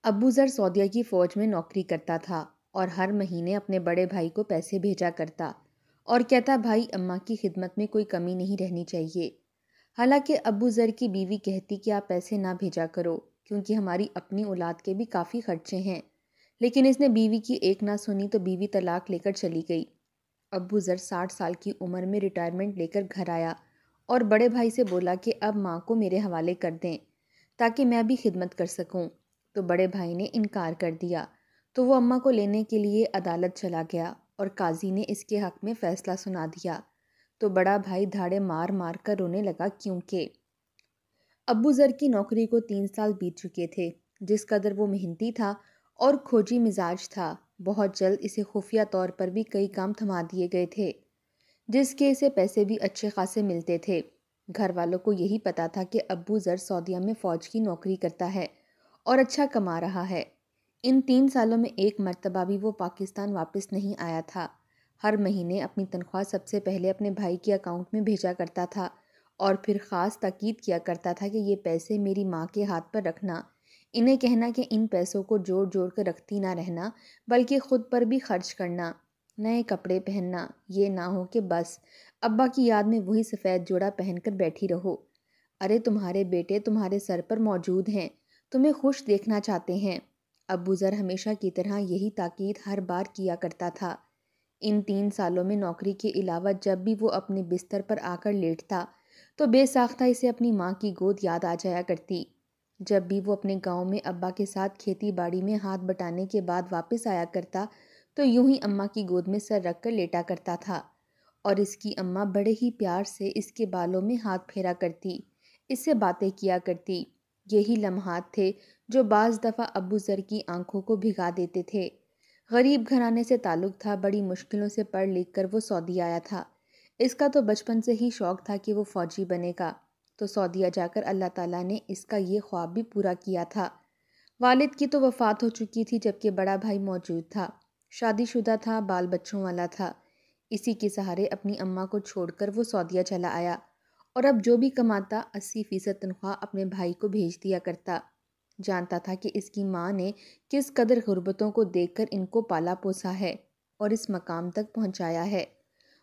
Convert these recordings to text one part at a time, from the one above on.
ابو ذر سعودیہ کی فوج میں نوکری کرتا تھا اور ہر مہینے اپنے بڑے بھائی کو پیسے بھیجا کرتا اور کہتا بھائی اماں کی خدمت میں کوئی کمی نہیں رہنی چاہیے۔ حالانکہ ابو ذر کی بیوی کہتی کہ آپ پیسے نہ بھیجا کرو کیونکہ ہماری اپنی اولاد کے بھی کافی خرچے ہیں، لیکن اس نے بیوی کی ایک نہ سنی تو بیوی طلاق لے کر چلی گئی۔ ابو ذر 60 سال کی عمر میں ریٹائرمنٹ لے کر گھر آیا اور بڑے بھائی سے بولا کہ اب ماں کو میرے حوالے کر دیں تاکہ میں بھی خدمت کر سکوں، تو بڑے بھائی نے انکار کر دیا۔ تو وہ اماں کو لینے کے لیے عدالت چلا گیا اور قاضی نے اس کے حق میں فیصلہ سنا دیا۔ تو بڑا بھائی دھاڑے مار مار کر رونے لگا کیونکہ ابو ذر کی نوکری کو 3 سال بیت چکے تھے۔ جس قدر وہ محنتی تھا اور کھوجی مزاج تھا، بہت جلد اسے خفیہ طور پر بھی کئی کام تھما دیے گئے تھے جس کے اسے پیسے بھی اچھے خاصے ملتے تھے۔ گھر والوں کو یہی پتا تھا کہ ابو ذر سعودیہ میں فوج کی نوکری کرتا ہے اور اچھا کما رہا ہے۔ ان 3 سالوں میں ایک مرتبہ بھی وہ پاکستان واپس نہیں آیا تھا۔ ہر مہینے اپنی تنخواہ سب سے پہلے اپنے بھائی کے اکاؤنٹ میں بھیجا کرتا تھا اور پھر خاص تاکید کیا کرتا تھا کہ یہ پیسے میری ماں کے ہاتھ پر رکھنا، انہیں کہنا کہ ان پیسوں کو جوڑ جوڑ کر رکھتی نہ رہنا بلکہ خود پر بھی خرچ کرنا، نئے کپڑے پہننا، یہ نہ ہو کہ بس ابا کی یاد میں وہی سفید جوڑا پہن کر بیٹھی رہو۔ ارے تمہارے بیٹے تمہارے سر پر موجود ہیں، تمہیں خوش دیکھنا چاہتے ہیں۔ ابو ذر ہمیشہ کی طرح یہی تاکید ہر بار کیا کرتا تھا۔ ان 3 سالوں میں نوکری کے علاوہ جب بھی وہ اپنے بستر پر آ کر لیٹتا تو بے ساختہ اسے اپنی ماں کی گود یاد آ جایا کرتی۔ جب بھی وہ اپنے گاؤں میں ابا کے ساتھ کھیتی باڑی میں ہاتھ بٹانے کے بعد واپس آیا کرتا تو یوں ہی اماں کی گود میں سر رکھ کر لیٹا کرتا تھا اور اس کی اماں بڑے ہی پیار سے اس کے بالوں میں ہاتھ پھیرا کرتی، اس سے باتیں کیا کرتی۔ یہی لمحات تھے جو بعض دفعہ ابو ذر کی آنکھوں کو بھگا دیتے تھے۔ غریب گھرانے سے تعلق تھا، بڑی مشکلوں سے پڑھ لکھ کر وہ سعودی آیا تھا۔ اس کا تو بچپن سے ہی شوق تھا کہ وہ فوجی بنے گا، تو سعودیہ جا کر اللہ تعالیٰ نے اس کا یہ خواب بھی پورا کیا تھا۔ والد کی تو وفات ہو چکی تھی جبکہ بڑا بھائی موجود تھا، شادی شدہ تھا، بال بچوں والا تھا۔ اسی کے سہارے اپنی اماں کو چھوڑ کر وہ سعودیہ چلا آیا اور اب جو بھی کماتا 80% تنخواہ اپنے بھائی کو بھیج دیا کرتا۔ جانتا تھا کہ اس کی ماں نے کس قدر غربتوں کو دیکھ کر ان کو پالا پوسا ہے اور اس مقام تک پہنچایا ہے۔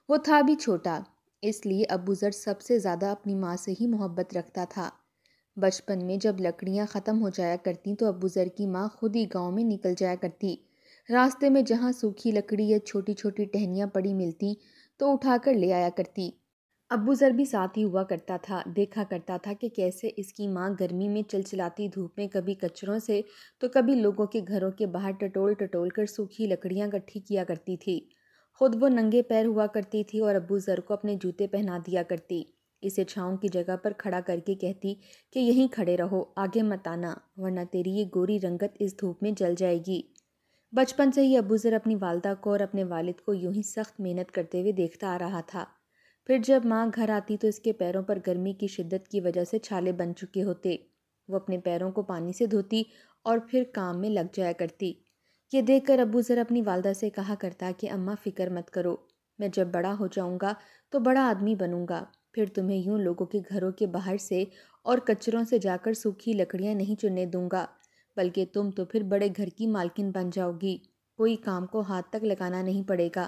وہ تھا بھی چھوٹا، اس لیے ابو ذر سب سے زیادہ اپنی ماں سے ہی محبت رکھتا تھا۔ بچپن میں جب لکڑیاں ختم ہو جایا کرتی تو ابو ذر کی ماں خود ہی گاؤں میں نکل جایا کرتی۔ راستے میں جہاں سوکھی لکڑی یا چھوٹی چھوٹی ٹہنیاں پڑی ملتی تو اٹھا کر لے آیا کرتی۔ ابو ذر بھی ساتھ ہی ہوا کرتا تھا، دیکھا کرتا تھا کہ کیسے اس کی ماں گرمی میں چلچلاتی دھوپ میں کبھی کچروں سے تو کبھی لوگوں کے گھروں کے باہر ٹٹول ٹٹول کر سوکھی لکڑیاں اکٹھی کیا کرتی تھی۔ خود وہ ننگے پیر ہوا کرتی تھی اور ابو ذر کو اپنے جوتے پہنا دیا کرتی، اسے چھاؤں کی جگہ پر کھڑا کر کے کہتی کہ یہیں کھڑے رہو، آگے مت آنا ورنہ تیری یہ گوری رنگت اس دھوپ میں جل جائے گی۔ بچپن سے ہی ابو ذر اپنی والدہ کو اور اپنے والد کو یوں ہی سخت محنت کرتے ہوئے دیکھتا آ رہا تھا۔ پھر جب ماں گھر آتی تو اس کے پیروں پر گرمی کی شدت کی وجہ سے چھالے بن چکے ہوتے۔ وہ اپنے پیروں کو پانی سے دھوتی اور پھر کام میں لگ جایا کرتی۔ یہ دیکھ کر ابو ذر اپنی والدہ سے کہا کرتا کہ اماں فکر مت کرو، میں جب بڑا ہو جاؤں گا تو بڑا آدمی بنوں گا، پھر تمہیں یوں لوگوں کے گھروں کے باہر سے اور کچروں سے جا کر سوکھی لکڑیاں نہیں چننے دوں گا، بلکہ تم تو پھر بڑے گھر کی مالکن بن جاؤ گی، کوئی کام کو ہاتھ تک لگانا نہیں پڑے گا۔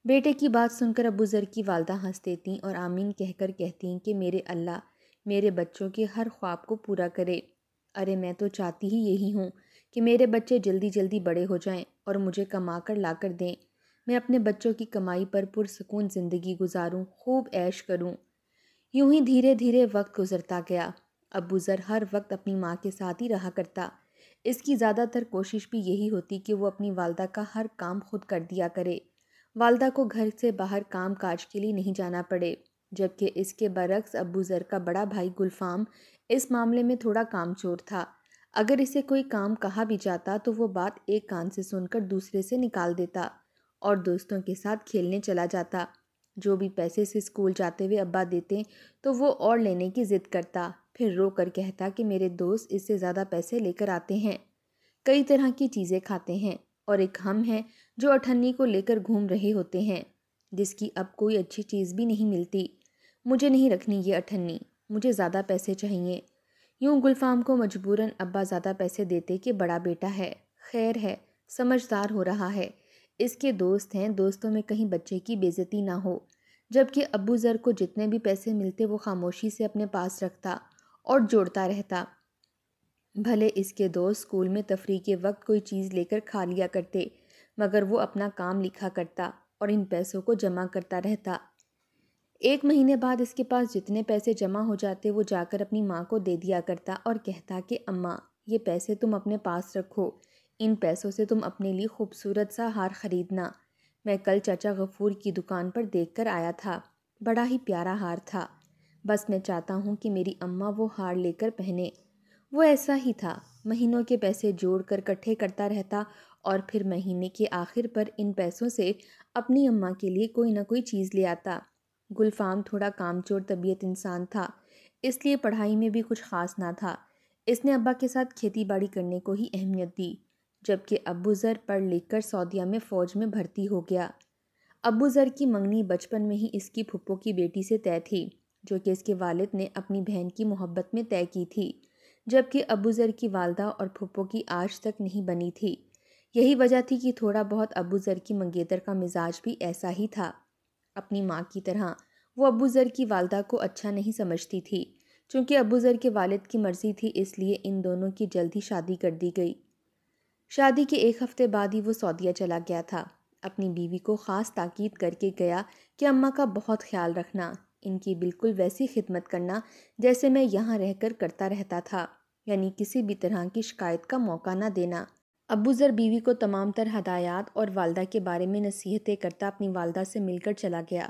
بیٹے کی بات سن کر ابو ذر کی والدہ ہنس دیتیں اور آمین کہہ کر کہتیں کہ میرے اللہ میرے بچوں کے ہر خواب کو پورا کرے۔ ارے میں تو چاہتی ہی یہی ہوں کہ میرے بچے جلدی جلدی بڑے ہو جائیں اور مجھے کما کر لا کر دیں، میں اپنے بچوں کی کمائی پر پرسکون زندگی گزاروں، خوب عیش کروں۔ یوں ہی دھیرے دھیرے وقت گزرتا گیا۔ ابو ذر ہر وقت اپنی ماں کے ساتھ ہی رہا کرتا۔ اس کی زیادہ تر کوشش بھی یہی ہوتی کہ وہ اپنی والدہ کا ہر کام خود کر دیا کرے، والدہ کو گھر سے باہر کام کاج کے لیے نہیں جانا پڑے، جبکہ اس کے برعکس ابو ذر کا بڑا بھائی گلفام اس معاملے میں تھوڑا کام چور تھا۔ اگر اسے کوئی کام کہا بھی جاتا تو وہ بات ایک کان سے سن کر دوسرے سے نکال دیتا اور دوستوں کے ساتھ کھیلنے چلا جاتا۔ جو بھی پیسے سے اسکول جاتے ہوئے ابا دیتے تو وہ اور لینے کی ضد کرتا، پھر رو کر کہتا کہ میرے دوست اس سے زیادہ پیسے لے کر آتے ہیں، کئی طرح کی چیزیں کھاتے ہیں اور ایک ہم ہیں جو اٹھنی کو لے کر گھوم رہے ہوتے ہیں جس کی اب کوئی اچھی چیز بھی نہیں ملتی۔ مجھے نہیں رکھنی یہ اٹھنی، مجھے زیادہ پیسے چاہیے۔ یوں گلفام کو مجبوراً ابا زیادہ پیسے دیتے کہ بڑا بیٹا ہے، خیر ہے، سمجھدار ہو رہا ہے، اس کے دوست ہیں، دوستوں میں کہیں بچے کی بے عزتی نہ ہو۔ جبکہ ابو ذر کو جتنے بھی پیسے ملتے وہ خاموشی سے اپنے پاس رکھتا اور جوڑتا رہتا۔ بھلے اس کے دوست اسکول میں تفریح کے وقت کوئی چیز لے کر کھا لیا کرتے، مگر وہ اپنا کام لکھا کرتا اور ان پیسوں کو جمع کرتا رہتا۔ ایک مہینے بعد اس کے پاس جتنے پیسے جمع ہو جاتے وہ جا کر اپنی ماں کو دے دیا کرتا اور کہتا کہ اماں یہ پیسے تم اپنے پاس رکھو، ان پیسوں سے تم اپنے لیے خوبصورت سا ہار خریدنا، میں کل چاچا غفور کی دکان پر دیکھ کر آیا تھا، بڑا ہی پیارا ہار تھا، بس میں چاہتا ہوں کہ میری اماں وہ ہار لے کر پہنے۔ وہ ایسا ہی تھا، مہینوں کے پیسے جوڑ کر اکٹھے کرتا رہتا اور پھر مہینے کے آخر پر ان پیسوں سے اپنی اماں کے لیے کوئی نہ کوئی چیز لے آتا۔ گلفام تھوڑا کام چور طبیعت انسان تھا، اس لیے پڑھائی میں بھی کچھ خاص نہ تھا، اس نے ابا کے ساتھ کھیتی باڑی کرنے کو ہی اہمیت دی، جبکہ ابو ذر پڑھ لکھ کر سعودیہ میں فوج میں بھرتی ہو گیا۔ ابو ذر کی منگنی بچپن میں ہی اس کی پھپھو کی بیٹی سے طے تھی، جو کہ اس کے والد نے اپنی بہن کی محبت میں طے کی تھی، جبکہ ابو ذر کی والدہ اور پھپھو کی آج تک نہیں بنی تھی۔ یہی وجہ تھی کہ تھوڑا بہت ابو ذر کی منگیتر کا مزاج بھی ایسا ہی تھا۔ اپنی ماں کی طرح وہ ابو ذر کی والدہ کو اچھا نہیں سمجھتی تھی، چونکہ ابو ذر کے والد کی مرضی تھی، اس لیے ان دونوں کی جلد ہی شادی کر دی گئی۔ شادی کے ایک ہفتے بعد ہی وہ سعودیہ چلا گیا تھا، اپنی بیوی کو خاص تاکید کر کے گیا کہ اماں کا بہت خیال رکھنا، ان کی بالکل ویسی خدمت کرنا جیسے میں یہاں رہ کر کرتا رہتا تھا، یعنی کسی بھی طرح کی شکایت کا موقع نہ دینا۔ ابو ذر بیوی کو تمام تر ہدایات اور والدہ کے بارے میں نصیحتیں کرتا اپنی والدہ سے مل کر چلا گیا،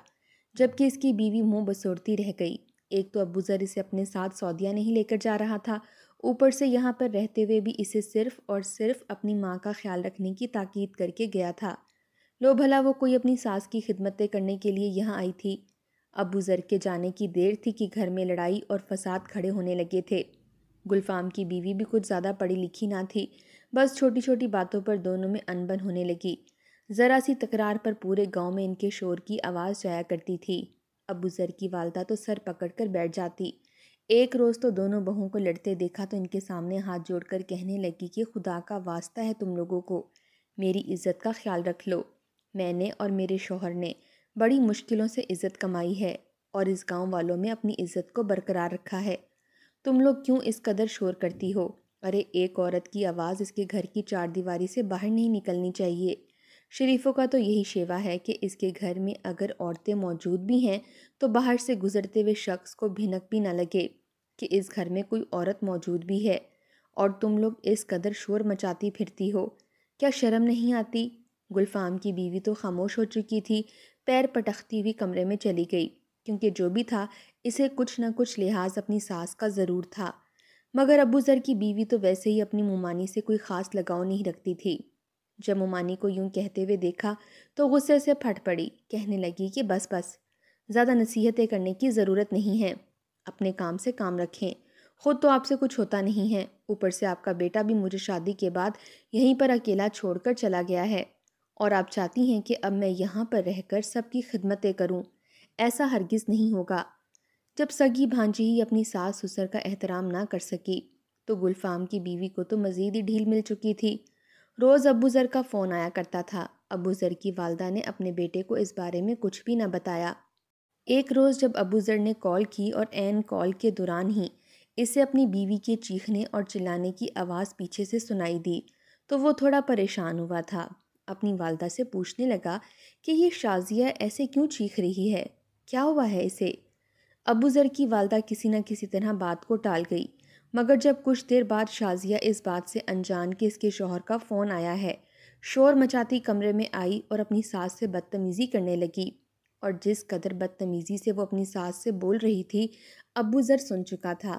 جبکہ اس کی بیوی منہ بسوڑتی رہ گئی۔ ایک تو ابو ذر اسے اپنے ساتھ سعودیہ نہیں لے کر جا رہا تھا، اوپر سے یہاں پر رہتے ہوئے بھی اسے صرف اور صرف اپنی ماں کا خیال رکھنے کی تاکید کر کے گیا تھا۔ لو بھلا وہ کوئی اپنی ساس کی خدمتیں کرنے کے لیے یہاں آئی تھی۔ ابو ذر کے جانے کی دیر تھی کہ گھر میں لڑائی اور فساد کھڑے ہونے لگے تھے۔ گلفام کی بیوی بھی کچھ زیادہ پڑھی لکھی نہ تھی، بس چھوٹی چھوٹی باتوں پر دونوں میں انبن ہونے لگی۔ ذرا سی تکرار پر پورے گاؤں میں ان کے شور کی آواز جایا کرتی تھی۔ ابو ذر کی والدہ تو سر پکڑ کر بیٹھ جاتی۔ ایک روز تو دونوں بہوؤں کو لڑتے دیکھا تو ان کے سامنے ہاتھ جوڑ کر کہنے لگی کہ خدا کا واسطہ ہے تم لوگوں کو، میری عزت کا خیال رکھ لو، میں نے اور میرے شوہر نے بڑی مشکلوں سے عزت کمائی ہے اور اس گاؤں والوں میں اپنی عزت کو برقرار رکھا ہے، تم لوگ کیوں اس قدر شور کرتی ہو؟ ارے ایک عورت کی آواز اس کے گھر کی چار دیواری سے باہر نہیں نکلنی چاہیے، شریفوں کا تو یہی شیوا ہے کہ اس کے گھر میں اگر عورتیں موجود بھی ہیں تو باہر سے گزرتے ہوئے شخص کو بھنک بھی نہ لگے کہ اس گھر میں کوئی عورت موجود بھی ہے، اور تم لوگ اس قدر شور مچاتی پھرتی ہو، کیا شرم نہیں آتی؟ گلفام کی بیوی تو خاموش ہو چکی تھی، پیر پٹختی ہوئی کمرے میں چلی گئی، کیونکہ جو بھی تھا اسے کچھ نہ کچھ لحاظ اپنی ساس کا ضرور تھا، مگر ابو ذر کی بیوی تو ویسے ہی اپنی مومانی سے کوئی خاص لگاؤ نہیں رکھتی تھی۔ جب مومانی کو یوں کہتے ہوئے دیکھا تو غصے سے پھٹ پڑی، کہنے لگی کہ بس بس، زیادہ نصیحتیں کرنے کی ضرورت نہیں ہے، اپنے کام سے کام رکھیں، خود تو آپ سے کچھ ہوتا نہیں ہے، اوپر سے آپ کا بیٹا بھی مجھے شادی کے بعد یہیں پر اکیلا چھوڑ کر چلا گیا ہے، اور آپ چاہتی ہیں کہ اب میں یہاں پر رہ کر سب کی خدمتیں کروں، ایسا ہرگز نہیں ہوگا۔ جب سگی بھانجی ہی اپنی ساس سسر کا احترام نہ کر سکی تو گلفام کی بیوی کو تو مزید ہی ڈھیل مل چکی تھی۔ روز ابو ذر کا فون آیا کرتا تھا، ابو ذر کی والدہ نے اپنے بیٹے کو اس بارے میں کچھ بھی نہ بتایا۔ ایک روز جب ابو ذر نے کال کی اور عین کال کے دوران ہی اسے اپنی بیوی کے چیخنے اور چلانے کی آواز پیچھے سے سنائی دی تو وہ تھوڑا پریشان ہوا تھا، اپنی والدہ سے پوچھنے لگا کہ یہ شازیہ ایسے کیوں چیخ رہی ہے، کیا ہوا ہے اسے؟ ابو ذر کی والدہ کسی نہ کسی طرح بات کو ٹال گئی، مگر جب کچھ دیر بعد شازیہ اس بات سے انجان کہ اس کے شوہر کا فون آیا ہے، شور مچاتی کمرے میں آئی اور اپنی ساس سے بدتمیزی کرنے لگی، اور جس قدر بدتمیزی سے وہ اپنی ساس سے بول رہی تھی ابو ذر سن چکا تھا،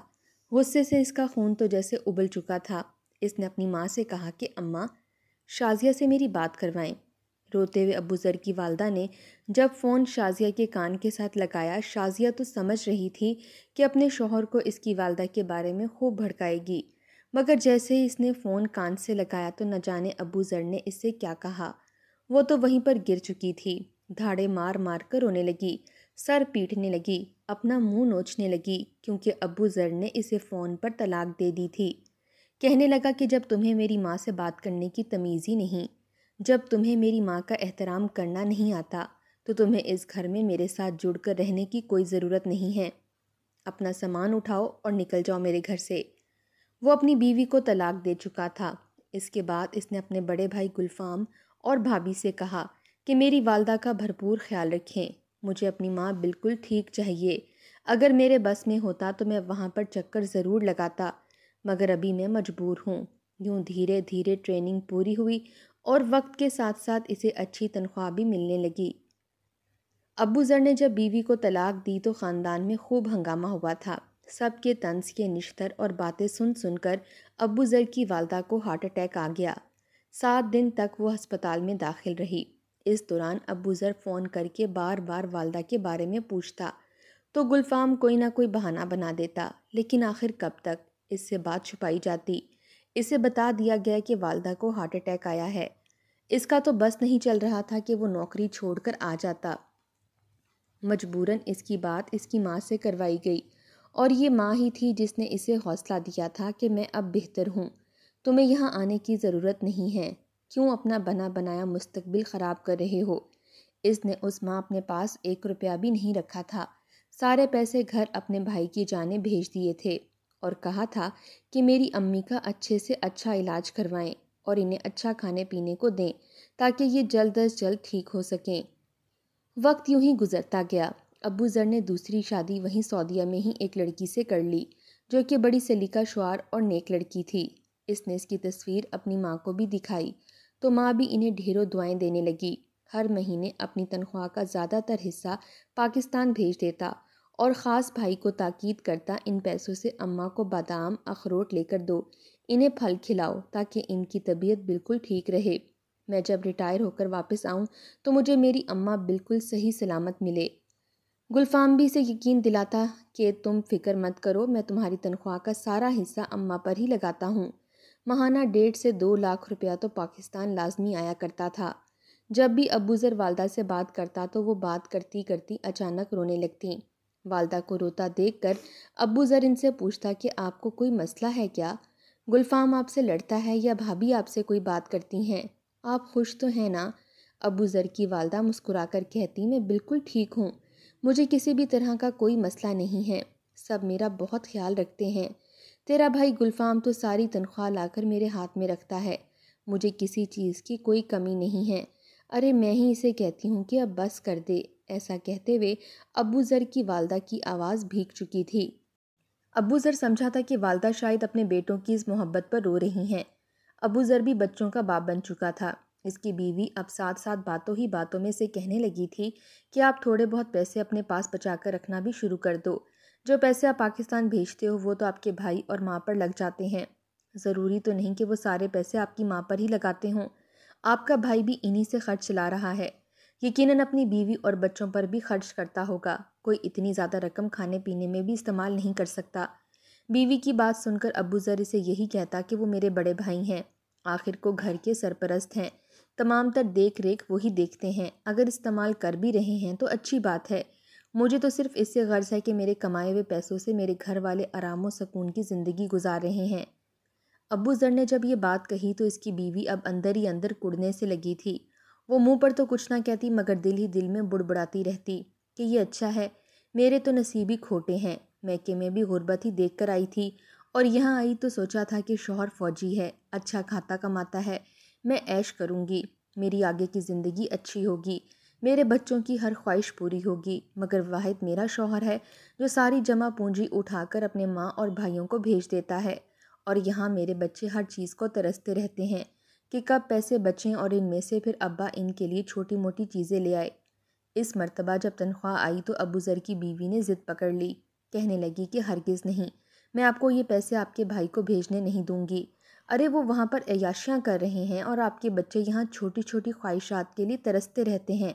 غصے سے اس کا خون تو جیسے ابل چکا تھا۔ اس نے اپنی ماں سے کہا کہ اماں، شازیہ سے میری بات کروائیں۔ روتے ہوئے ابو ذر کی والدہ نے جب فون شازیہ کے کان کے ساتھ لگایا، شازیہ تو سمجھ رہی تھی کہ اپنے شوہر کو اس کی والدہ کے بارے میں خوب بھڑکائے گی، مگر جیسے ہی اس نے فون کان سے لگایا تو نہ جانے ابو ذر نے اس سے کیا کہا، وہ تو وہیں پر گر چکی تھی، دھاڑے مار مار کر رونے لگی، سر پیٹنے لگی، اپنا منہ نوچنے لگی کیونکہ ابو ذر نے اسے فون پر طلاق دے دی تھی۔ کہنے لگا کہ جب تمہیں میری ماں سے بات کرنے کی تمیز ہی نہیں، جب تمہیں میری ماں کا احترام کرنا نہیں آتا، تو تمہیں اس گھر میں میرے ساتھ جڑ کر رہنے کی کوئی ضرورت نہیں ہے۔ اپنا سامان اٹھاؤ اور نکل جاؤ میرے گھر سے۔ وہ اپنی بیوی کو طلاق دے چکا تھا۔ اس کے بعد اس نے اپنے بڑے بھائی گلفام اور بھابھی سے کہا کہ میری والدہ کا بھرپور خیال رکھیں، مجھے اپنی ماں بالکل ٹھیک چاہیے، اگر میرے بس میں ہوتا تو میں وہاں پر چکر ضرور لگاتا، مگر ابھی میں مجبور ہوں۔ یوں دھیرے دھیرے ٹریننگ پوری ہوئی اور وقت کے ساتھ ساتھ اسے اچھی تنخواہ بھی ملنے لگی۔ ابو ذر نے جب بیوی کو طلاق دی تو خاندان میں خوب ہنگامہ ہوا تھا۔ سب کے طنز کے نشتر اور باتیں سن سن کر ابو ذر کی والدہ کو ہارٹ اٹیک آ گیا۔ 7 دن تک وہ ہسپتال میں داخل رہی۔ اس دوران ابو ذر فون کر کے بار بار والدہ کے بارے میں پوچھتا تو گلفام کوئی نہ کوئی بہانہ بنا دیتا، لیکن آخر کب تک اس سے بات چھپائی جاتی۔ اسے بتا دیا گیا کہ والدہ کو ہارٹ اٹیک آیا ہے۔ اس کا تو بس نہیں چل رہا تھا کہ وہ نوکری چھوڑ کر آ جاتا۔ مجبوراً اس کی بات اس کی ماں سے کروائی گئی، اور یہ ماں ہی تھی جس نے اسے حوصلہ دیا تھا کہ میں اب بہتر ہوں، تمہیں یہاں آنے کی ضرورت نہیں ہے، کیوں اپنا بنا بنایا مستقبل خراب کر رہے ہو۔ اس نے اس ماں اپنے پاس 1 روپیہ بھی نہیں رکھا تھا، سارے پیسے گھر اپنے بھائی کی جانب بھیج دیے تھے اور کہا تھا کہ میری امی کا اچھے سے اچھا علاج کروائیں اور انہیں اچھا کھانے پینے کو دیں تاکہ یہ جلد از جلد ٹھیک ہو سکیں۔ وقت یوں ہی گزرتا گیا۔ ابو ذر نے دوسری شادی وہیں سعودیہ میں ہی ایک لڑکی سے کر لی جو کہ بڑی سلیقہ شعار اور نیک لڑکی تھی۔ اس نے اس کی تصویر اپنی ماں کو بھی دکھائی تو ماں بھی انہیں ڈھیروں دعائیں دینے لگی۔ ہر مہینے اپنی تنخواہ کا زیادہ تر حصہ پاکستان بھیج دیتا اور خاص بھائی کو تاکید کرتا ان پیسوں سے اماں کو بادام اخروٹ لے کر دو، انہیں پھل کھلاؤ تاکہ ان کی طبیعت بالکل ٹھیک رہے، میں جب ریٹائر ہو کر واپس آؤں تو مجھے میری اماں بالکل صحیح سلامت ملے۔ گلفام بھی اسے یقین دلاتا کہ تم فکر مت کرو، میں تمہاری تنخواہ کا سارا حصہ اماں پر ہی لگاتا ہوں۔ ماہانہ 1.5 سے 2 لاکھ روپیہ تو پاکستان لازمی آیا کرتا تھا۔ جب بھی ابو ذر والدہ سے بات کرتا تو وہ بات کرتی کرتی اچانک رونے لگتی۔ والدہ کو روتا دیکھ کر ابو ذر ان سے پوچھتا کہ آپ کو کوئی مسئلہ ہے کیا؟ گلفام آپ سے لڑتا ہے یا بھابھی آپ سے کوئی بات کرتی ہیں؟ آپ خوش تو ہیں نا؟ ابو ذر کی والدہ مسکرا کر کہتی میں بالکل ٹھیک ہوں، مجھے کسی بھی طرح کا کوئی مسئلہ نہیں ہے، سب میرا بہت خیال رکھتے ہیں، تیرا بھائی گلفام تو ساری تنخواہ لا کر میرے ہاتھ میں رکھتا ہے، مجھے کسی چیز کی کوئی کمی نہیں ہے، ارے میں ہی اسے کہتی ہوں کہ اب بس کر دے۔ ایسا کہتے ہوئے ابو ذر کی والدہ کی آواز بھیگ چکی تھی۔ ابو ذر سمجھا تھا کہ والدہ شاید اپنے بیٹوں کی اس محبت پر رو رہی ہیں۔ ابو ذر بھی بچوں کا باپ بن چکا تھا۔ اس کی بیوی اب ساتھ ساتھ باتوں ہی باتوں میں سے کہنے لگی تھی کہ آپ تھوڑے بہت پیسے اپنے پاس بچا کر رکھنا بھی شروع کر دو، جو پیسے آپ پاکستان بھیجتے ہو وہ تو آپ کے بھائی اور ماں پر لگ جاتے ہیں، ضروری تو نہیں کہ وہ سارے پیسے آپ کی ماں پر ہی لگاتے ہوں، آپ کا بھائی بھی انہی سے خرچ چلا رہا ہے، یقیناً اپنی بیوی اور بچوں پر بھی خرچ کرتا ہوگا، کوئی اتنی زیادہ رقم کھانے پینے میں بھی استعمال نہیں کر سکتا۔ بیوی کی بات سن کر ابو ذر اسے یہی کہتا کہ وہ میرے بڑے بھائی ہیں، آخر کو گھر کے سرپرست ہیں، تمام تر دیکھ ریکھ وہی دیکھتے ہیں، اگر استعمال کر بھی رہے ہیں تو اچھی بات ہے، مجھے تو صرف اس سے غرض ہے کہ میرے کمائے ہوئے پیسوں سے میرے گھر والے آرام و سکون کی زندگی گزار رہے ہیں۔ ابو ذر نے جب یہ بات کہی تو اس کی بیوی اب اندر ہی اندر کڑنے سے لگی تھی۔ وہ منہ پر تو کچھ نہ کہتی مگر دل ہی دل میں بڑبڑاتی رہتی کہ یہ اچھا ہے، میرے تو نصیب ہی کھوٹے ہیں، میکے میں بھی غربت ہی دیکھ کر آئی تھی اور یہاں آئی تو سوچا تھا کہ شوہر فوجی ہے، اچھا کھاتا کماتا ہے، میں عیش کروں گی، میری آگے کی زندگی اچھی ہوگی، میرے بچوں کی ہر خواہش پوری ہوگی، مگر واحد میرا شوہر ہے جو ساری جمع پونجی اٹھا کر اپنے ماں اور بھائیوں کو بھیج دیتا ہے، اور یہاں میرے بچے ہر چیز کو ترستے رہتے ہیں کہ کب پیسے بچیں اور ان میں سے پھر ابا ان کے لیے چھوٹی موٹی چیزیں لے آئے۔ اس مرتبہ جب تنخواہ آئی تو ابو ذر کی بیوی نے ضد پکڑ لی، کہنے لگی کہ ہرگز نہیں، میں آپ کو یہ پیسے آپ کے بھائی کو بھیجنے نہیں دوں گی، ارے وہ وہاں پر عیاشیاں کر رہے ہیں اور آپ کے بچے یہاں چھوٹی چھوٹی خواہشات کے لیے ترستے رہتے ہیں،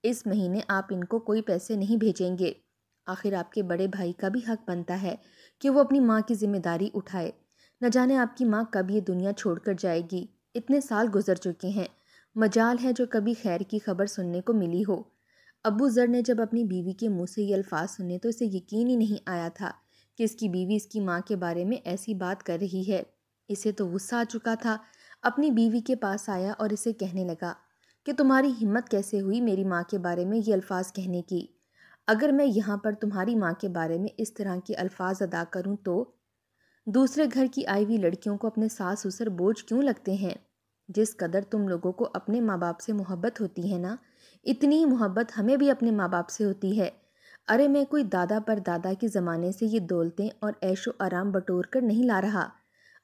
اس مہینے آپ ان کو کوئی پیسے نہیں بھیجیں گے، آخر آپ کے بڑے بھائی کا بھی حق بنتا ہے کہ وہ اپنی ماں کی ذمہ داری اٹھائے، نہ جانے آپ کی ماں کب یہ دنیا چھوڑ کر جائے گی، اتنے سال گزر چکے ہیں، مجال ہے جو کبھی خیر کی خبر سننے کو ملی ہو۔ ابو ذر نے جب اپنی بیوی کے منہ سے یہ الفاظ سنے تو اسے یقین ہی نہیں آیا تھا کہ اس کی بیوی اس کی ماں کے بارے میں ایسی بات کر رہی ہے۔ اسے تو غصہ آ چکا تھا۔ اپنی بیوی کے پاس آیا اور اسے کہنے لگا کہ تمہاری ہمت کیسے ہوئی میری ماں کے بارے میں یہ الفاظ کہنے کی؟ اگر میں یہاں پر تمہاری ماں کے بارے میں اس طرح کے الفاظ ادا کروں تو دوسرے گھر کی آئی ہوئی لڑکیوں کو اپنے ساس سسر بوجھ کیوں لگتے ہیں؟ جس قدر تم لوگوں کو اپنے ماں باپ سے محبت ہوتی ہے نا، اتنی محبت ہمیں بھی اپنے ماں باپ سے ہوتی ہے۔ ارے میں کوئی دادا پر دادا کے زمانے سے یہ دولتیں اور عیش و آرام بٹور کر نہیں لا رہا۔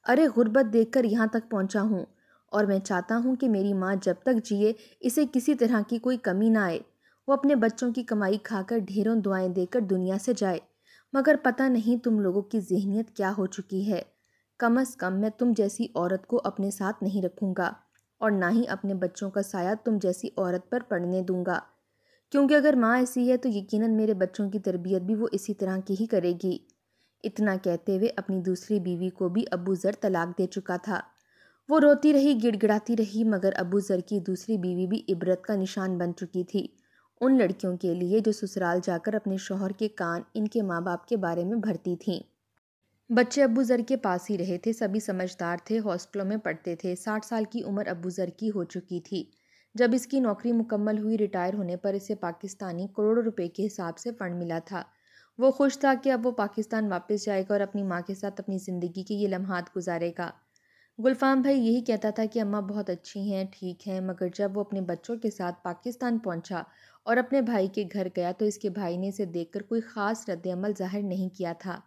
ارے غربت دیکھ کر یہاں تک پہنچا ہوں، اور میں چاہتا ہوں کہ میری ماں جب تک جیے اسے کسی طرح کی کوئی کمی نہ آئے۔ وہ اپنے بچوں کی کمائی کھا کر ڈھیروں دعائیں دے کر دنیا سے جائے، مگر پتہ نہیں تم لوگوں کی ذہنیت کیا ہو چکی ہے۔ کم از کم میں تم جیسی عورت کو اپنے ساتھ نہیں رکھوں گا، اور نہ ہی اپنے بچوں کا سایہ تم جیسی عورت پر پڑنے دوں گا، کیونکہ اگر ماں ایسی ہے تو یقیناً میرے بچوں کی تربیت بھی وہ اسی طرح کی ہی کرے گی۔ اتنا کہتے ہوئے اپنی دوسری بیوی کو بھی ابو ذر طلاق دے چکا تھا۔ وہ روتی رہی، گڑ گڑاتی رہی، مگر ابو ذر کی دوسری بیوی بھی عبرت کا نشان بن چکی تھی ان لڑکیوں کے لیے جو سسرال جا کر اپنے شوہر کے کان ان کے ماں باپ کے بارے میں بھرتی تھیں۔ بچے ابو ذر کے پاس ہی رہے تھے، سبھی سمجھدار تھے، ہاسٹلوں میں پڑھتے تھے۔ 60 سال کی عمر ابو ذر کی ہو چکی تھی۔ جب اس کی نوکری مکمل ہوئی، ریٹائر ہونے پر اسے پاکستانی کروڑوں روپے کے حساب سے فنڈ ملا تھا۔ وہ خوش تھا کہ اب وہ پاکستان واپس جائے گا اور اپنی ماں کے ساتھ اپنی زندگی کے یہ لمحات گزارے گا۔ گلفام بھائی یہی کہتا تھا کہ اماں بہت اچھی ہیں، ٹھیک ہیں، مگر جب وہ اپنے بچوں کے ساتھ پاکستان پہنچا اور اپنے بھائی کے گھر گیا تو اس کے بھائی نے اسے دیکھ کر کوئی خاص رد عمل ظاہر نہیں کیا تھا۔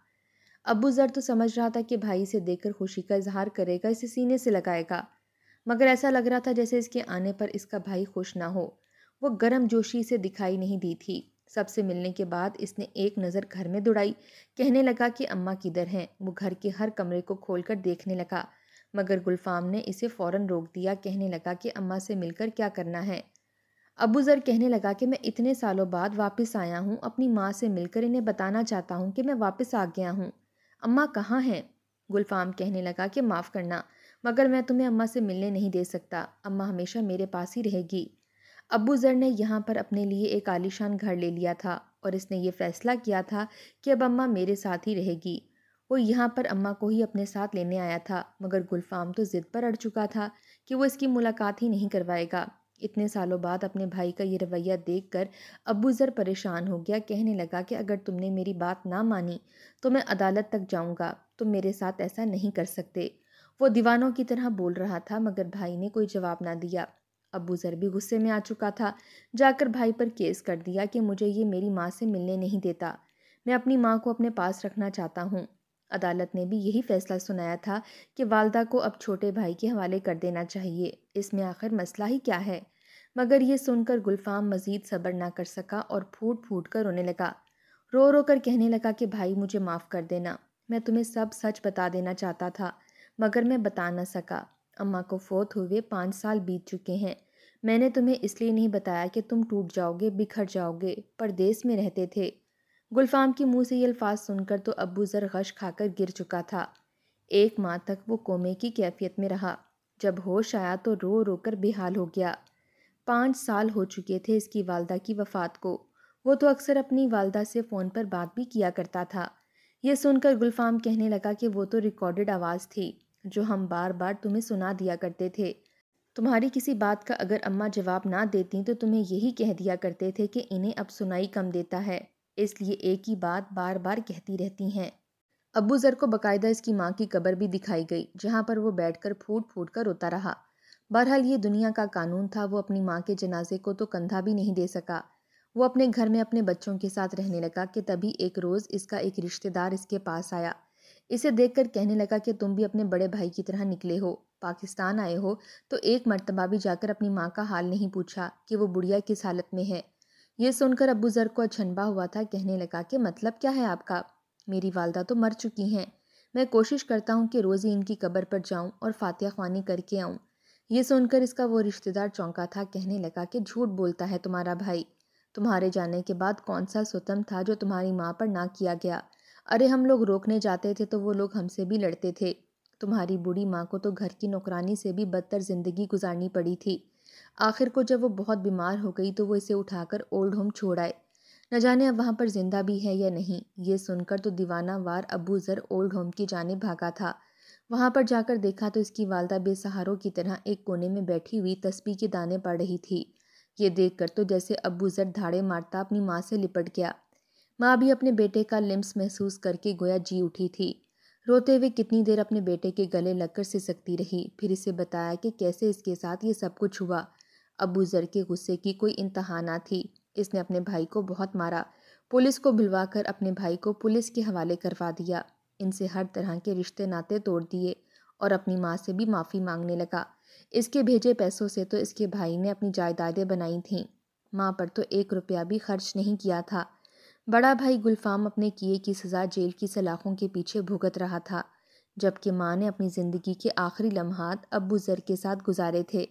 ابو ذر تو سمجھ رہا تھا کہ بھائی اسے دیکھ کر خوشی کا اظہار کرے گا، اسے سینے سے لگائے گا، مگر ایسا لگ رہا تھا جیسے اس کے آنے پر اس کا بھائی خوش نہ ہو۔ وہ گرم جوشی سے دکھائی نہیں دی تھی۔ سب سے ملنے کے بعد اس نے ایک نظر گھر میں دوڑائی، کہنے لگا کہ اماں کدھر ہیں۔ وہ گھر کے ہر کمرے کو کھول کر دیکھنے لگا، مگر گلفام نے اسے فوراً روک دیا، کہنے لگا کہ اماں سے مل کر کیا کرنا ہے۔ ابو ذر کہنے لگا کہ میں اتنے سالوں بعد واپس آیا ہوں، اپنی ماں سے مل کر انہیں بتانا چاہتا ہوں کہ میں واپس آ گیا ہوں۔ اماں کہاں ہیں؟ گلفام کہنے لگا کہ معاف کرنا، مگر میں تمہیں اماں سے ملنے نہیں دے سکتا، اماں ہمیشہ میرے پاس ہی رہے گی۔ ابو ذر نے یہاں پر اپنے لیے ایک عالیشان گھر لے لیا تھا اور اس نے یہ فیصلہ کیا تھا کہ اب اماں میرے ساتھ ہی رہے گی۔ وہ یہاں پر اماں کو ہی اپنے ساتھ لینے آیا تھا، مگر گلفام تو ضد پر اڑ چکا تھا کہ وہ اس کی ملاقات ہی نہیں کروائے گا۔ اتنے سالوں بعد اپنے بھائی کا یہ رویہ دیکھ کر ابو ذر پریشان ہو گیا، کہنے لگا کہ اگر تم نے میری بات نہ مانی تو میں عدالت تک جاؤں گا، تم میرے ساتھ ایسا نہیں کر سکتے۔ وہ دیوانوں کی طرح بول رہا تھا، مگر بھائی نے کوئی جواب نہ دیا۔ ابو ذر بھی غصے میں آ چکا تھا، جا کر بھائی پر کیس کر دیا کہ مجھے یہ میری ماں سے ملنے نہیں دیتا، میں اپنی ماں کو اپنے پاس رکھنا چاہتا ہوں۔ عدالت نے بھی یہی فیصلہ سنایا تھا کہ والدہ کو اب چھوٹے بھائی کے حوالے کر دینا چاہیے، اس میں آخر مسئلہ ہی کیا ہے؟ مگر یہ سن کر گلفام مزید صبر نہ کر سکا اور پھوٹ پھوٹ کر رونے لگا، رو رو کر کہنے لگا کہ بھائی مجھے معاف کر دینا، میں تمہیں سب سچ بتا دینا چاہتا تھا، مگر میں بتا نہ سکا۔ اماں کو فوت ہوئے 5 سال بیت چکے ہیں، میں نے تمہیں اس لیے نہیں بتایا کہ تم ٹوٹ جاؤ گے، بکھر جاؤ گے، پردیس میں رہتے تھے۔ گلفام کے منہ سے یہ الفاظ سن کر تو ابو ذر غش کھا کر گر چکا تھا۔ 1 ماہ تک وہ کومے کی کیفیت میں رہا، جب ہوش آیا تو رو رو کر بے حال ہو گیا۔ 5 سال ہو چکے تھے اس کی والدہ کی وفات کو، وہ تو اکثر اپنی والدہ سے فون پر بات بھی کیا کرتا تھا۔ یہ سن کر گلفام کہنے لگا کہ وہ تو ریکارڈڈ آواز تھی جو ہم بار بار تمہیں سنا دیا کرتے تھے، تمہاری کسی بات کا اگر اماں جواب نہ دیتی تو تمہیں یہی کہہ دیا کرتے تھے کہ انہیں اب سنائی کم دیتا ہے، اس لیے ایک ہی بات بار بار کہتی رہتی ہیں۔ ابو ذر کو باقاعدہ اس کی ماں کی قبر بھی دکھائی گئی، جہاں پر وہ بیٹھ کر پھوٹ پھوٹ کر روتا رہا۔ بہرحال یہ دنیا کا قانون تھا، وہ اپنی ماں کے جنازے کو تو کندھا بھی نہیں دے سکا۔ وہ اپنے گھر میں اپنے بچوں کے ساتھ رہنے لگا کہ تبھی ایک روز اس کا ایک رشتہ دار اس کے پاس آیا، اسے دیکھ کر کہنے لگا کہ تم بھی اپنے بڑے بھائی کی طرح نکلے ہو، پاکستان آئے ہو تو ایک مرتبہ بھی جا کر اپنی ماں کا حال نہیں پوچھا کہ وہ بڑھیا کس حالت میں ہے۔ یہ سن کر ابو ذر کو اچنبھا ہوا تھا، کہنے لگا کہ مطلب کیا ہے آپ کا؟ میری والدہ تو مر چکی ہیں، میں کوشش کرتا ہوں کہ روز ہی ان کی قبر پر جاؤں اور فاتحہ خوانی کر کے آؤں۔ یہ سن کر اس کا وہ رشتہ دار چونکا تھا، کہنے لگا کہ جھوٹ بولتا ہے تمہارا بھائی، تمہارے جانے کے بعد کون سا ستم تھا جو تمہاری ماں پر نہ کیا گیا؟ ارے ہم لوگ روکنے جاتے تھے تو وہ لوگ ہم سے بھی لڑتے تھے، تمہاری بوڑھی ماں کو تو گھر کی نوکرانی سے بھی بدتر زندگی گزارنی پڑی تھی۔ آخر کو جب وہ بہت بیمار ہو گئی تو وہ اسے اٹھا کر اولڈ ہوم چھوڑ آئے۔ نہ جانے اب وہاں پر زندہ بھی ہے یا نہیں۔ یہ سن کر تو دیوانہ وار ابو ذر اولڈ ہوم کی جانب بھاگا تھا۔ وہاں پر جا کر دیکھا تو اس کی والدہ بے سہاروں کی طرح ایک کونے میں بیٹھی ہوئی تسبیح کے دانے پڑ رہی تھی۔ یہ دیکھ کر تو جیسے ابو ذر دھاڑے مارتا اپنی ماں سے لپٹ گیا۔ ماں بھی اپنے بیٹے کا لمس محسوس کر کے گویا جی اٹھی تھی۔ روتے ہوئے کتنی دیر اپنے بیٹے کے گلے لگ کر سسکتی رہی، پھر اسے بتایا کہ کیسے اس کے ساتھ یہ سب کچھ ہوا۔ ابو ذر کے غصے کی کوئی انتہا نہ تھی۔ اس نے اپنے بھائی کو بہت مارا، پولیس کو بلوا کر اپنے بھائی کو پولیس کے حوالے کروا دیا، ان سے ہر طرح کے رشتے ناطے توڑ دیے اور اپنی ماں سے بھی معافی مانگنے لگا۔ اس کے بھیجے پیسوں سے تو اس کے بھائی نے اپنی جائیدادیں بنائی تھیں، ماں پر تو 1 روپیہ بھی خرچ نہیں کیا تھا۔ بڑا بھائی گلفام اپنے کیے کی سزا جیل کی سلاخوں کے پیچھے بھگت رہا تھا، جبکہ ماں نے اپنی زندگی کے آخری لمحات ابو ذر کے ساتھ گزارے تھے۔